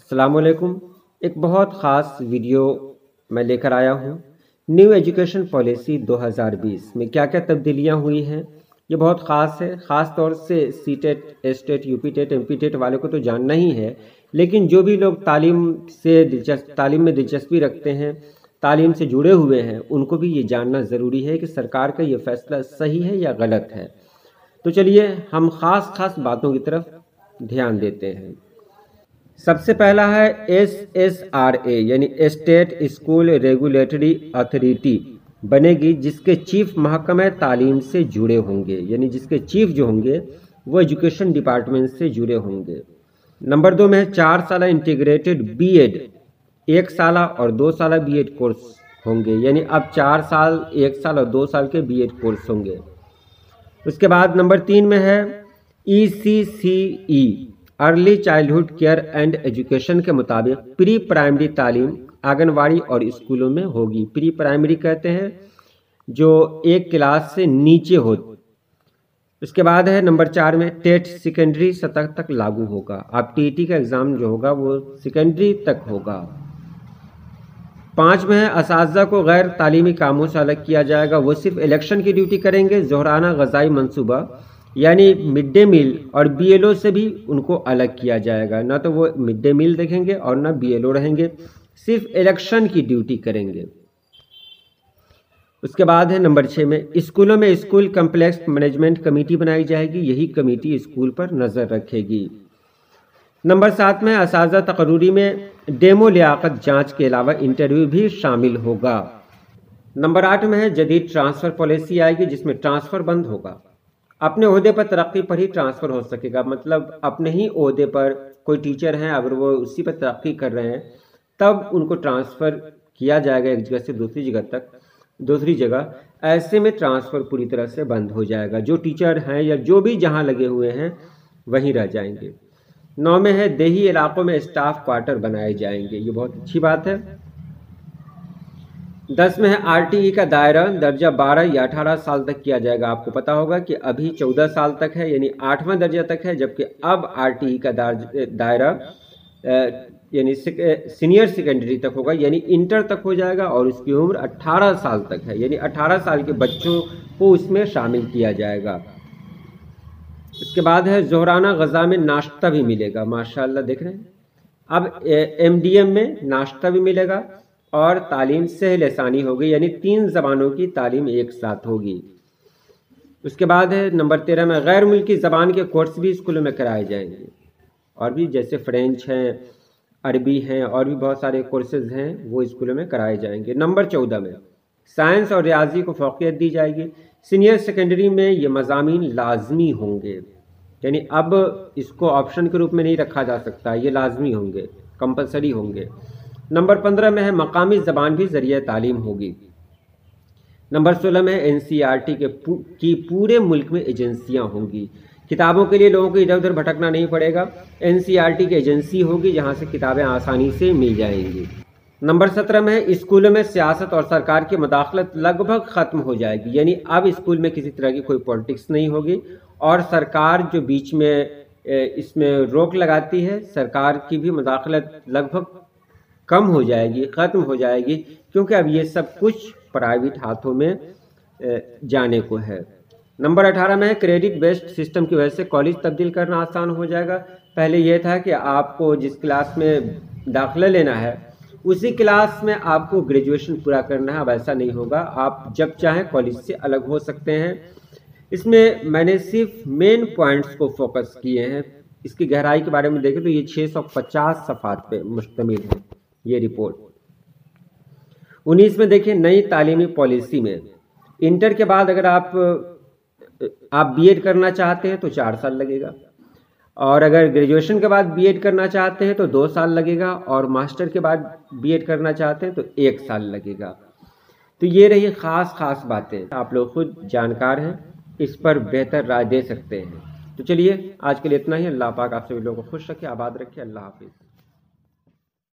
अस्सलाम वालेकुम। एक बहुत ख़ास वीडियो मैं लेकर आया हूँ। न्यू एजुकेशन पॉलिसी 2020 में क्या क्या तब्दीलियाँ हुई हैं, ये बहुत ख़ास है। ख़ास तौर से सीटेट, एसटेट, यूपीटेट, एमपीटेट वाले को तो जानना ही है, लेकिन जो भी लोग तालीम में दिलचस्पी रखते हैं, तालीम से जुड़े हुए हैं, उनको भी ये जानना ज़रूरी है कि सरकार का ये फ़ैसला सही है या गलत है। तो चलिए हम ख़ास बातों की तरफ ध्यान देते हैं। सबसे पहला है SSRA यानी स्टेट स्कूल रेगुलेटरी अथॉरिटी बनेगी, जिसके चीफ महकमे तालीम से जुड़े होंगे, यानी जिसके चीफ जो होंगे वो एजुकेशन डिपार्टमेंट से जुड़े होंगे। नंबर 2 में है 4 साल इंटीग्रेटेड बीएड, 1 साल और 2 साल बीएड कोर्स होंगे, यानी अब 4 साल, 1 साल और 2 साल के बीएड कोर्स होंगे। उसके बाद नंबर 3 में है ECCE early childhood care and education के मुताबिक प्री प्राइमरी तालीम आंगनवाड़ी और स्कूलों में होगी। प्री प्राइमरी कहते हैं जो 1 क्लास से नीचे हो। उसके बाद है नंबर 4 में टेट सेकेंडरी सतह तक लागू होगा। अब टीटी का एग्ज़ाम जो होगा वो सेकेंडरी तक होगा। 5 में है असातिज़ा को गैर तालीमी कामों से अलग किया जाएगा, वो सिर्फ इलेक्शन की ड्यूटी करेंगे। ज़ोहराना ग़ज़ाई मंसूबा यानी मिड डे मील और BLO से भी उनको अलग किया जाएगा, ना तो वो मिड डे मील देखेंगे और ना BLO रहेंगे, सिर्फ इलेक्शन की ड्यूटी करेंगे। उसके बाद है नंबर 6 में स्कूलों में स्कूल कम्प्लेक्स मैनेजमेंट कमेटी बनाई जाएगी, यही कमेटी स्कूल पर नज़र रखेगी। नंबर 7 में असातिज़ा तकर्रूरी में डेमो लियाकत जांच के अलावा इंटरव्यू भी शामिल होगा। नंबर 8 में है जदीद ट्रांसफ़र पॉलिसी आएगी, जिसमें ट्रांसफ़र बंद होगा। अपने ओहदे पर तरक्की पर ही ट्रांसफ़र हो सकेगा, मतलब अपने ही ओहदे पर कोई टीचर हैं, अगर वो उसी पर तरक्की कर रहे हैं तब उनको ट्रांसफ़र किया जाएगा एक जगह से दूसरी जगह। ऐसे में ट्रांसफ़र पूरी तरह से बंद हो जाएगा। जो टीचर हैं या जो भी जहां लगे हुए हैं वहीं रह जाएंगे। 9 में है देही इलाकों में स्टाफ क्वार्टर बनाए जाएंगे, ये बहुत अच्छी बात है। 10 में है RTE का दायरा दर्जा 12 या 18 साल तक किया जाएगा। आपको पता होगा कि अभी 14 साल तक है, यानी 8वां दर्जा तक है, जबकि अब RTE का दायरा यानी सीनियर सेकेंडरी तक होगा, यानी इंटर तक हो जाएगा, और उसकी उम्र 18 साल तक है, यानी 18 साल के बच्चों को उसमें शामिल किया जाएगा। इसके बाद है ज़ोहराना ग़ज़ा में नाश्ता भी मिलेगा, माशाअल्लाह देख रहे हैं। अब MDM में नाश्ता भी मिलेगा और तालीम सहल आसानी होगी, यानी 3 ज़बानों की तालीम एक साथ होगी। उसके बाद है नंबर 13 में गैर मुल्की ज़बान के कोर्स भी स्कूलों में कराए जाएंगे, और भी जैसे फ्रेंच हैं, अरबी हैं, और भी बहुत सारे कोर्सेज हैं वो स्कूलों में कराए जाएंगे। नंबर 14 में साइंस और रियाजी को फ़ौक़ियत दी जाएगी। सीनियर सेकेंडरी में ये मज़ामीन लाजमी होंगे, यानी अब इसको ऑप्शन के रूप में नहीं रखा जा सकता, ये लाजमी होंगे, कंपलसरी होंगे। नंबर 15 में है मकामी ज़बान भी ज़रिया तालीम होगी। नंबर 16 में NCERT की पूरे मुल्क में एजेंसियां होंगी। किताबों के लिए लोगों को इधर उधर भटकना नहीं पड़ेगा, NCERT की एजेंसी होगी जहां से किताबें आसानी से मिल जाएंगी। नंबर 17 में है स्कूलों में सियासत और सरकार की मुदाखलत लगभग ख़त्म हो जाएगी, यानी अब स्कूल में किसी तरह की कोई पॉलिटिक्स नहीं होगी, और सरकार जो बीच में इसमें रोक लगाती है, सरकार की भी मुदाखलत लगभग कम हो जाएगी, ख़त्म हो जाएगी, क्योंकि अब ये सब कुछ प्राइवेट हाथों में जाने को है। नंबर 18 में है क्रेडिट बेस्ड सिस्टम की वजह से कॉलेज तब्दील करना आसान हो जाएगा। पहले ये था कि आपको जिस क्लास में दाखिला लेना है उसी क्लास में आपको ग्रेजुएशन पूरा करना है, अब ऐसा नहीं होगा, आप जब चाहें कॉलेज से अलग हो सकते हैं। इसमें मैंने सिर्फ मेन पॉइंट्स को फोकस किए हैं, इसकी गहराई के बारे में देखें तो ये 650 सफ़हात पे मुश्तमिल है ये रिपोर्ट। 19 में देखिए नई तालीमी पॉलिसी में इंटर के बाद अगर आप BEd करना चाहते हैं तो 4 साल लगेगा, और अगर ग्रेजुएशन के बाद BEd करना चाहते हैं तो 2 साल लगेगा, और मास्टर के बाद BEd करना चाहते हैं तो 1 साल लगेगा। तो ये रही ख़ास बातें, आप लोग खुद जानकार हैं, इस पर बेहतर राय दे सकते हैं। तो चलिए आज के लिए इतना ही। अल्लाह पाक आप सभी लोगों को खुश रखे, आबाद रखे। अल्लाह हाफिज़।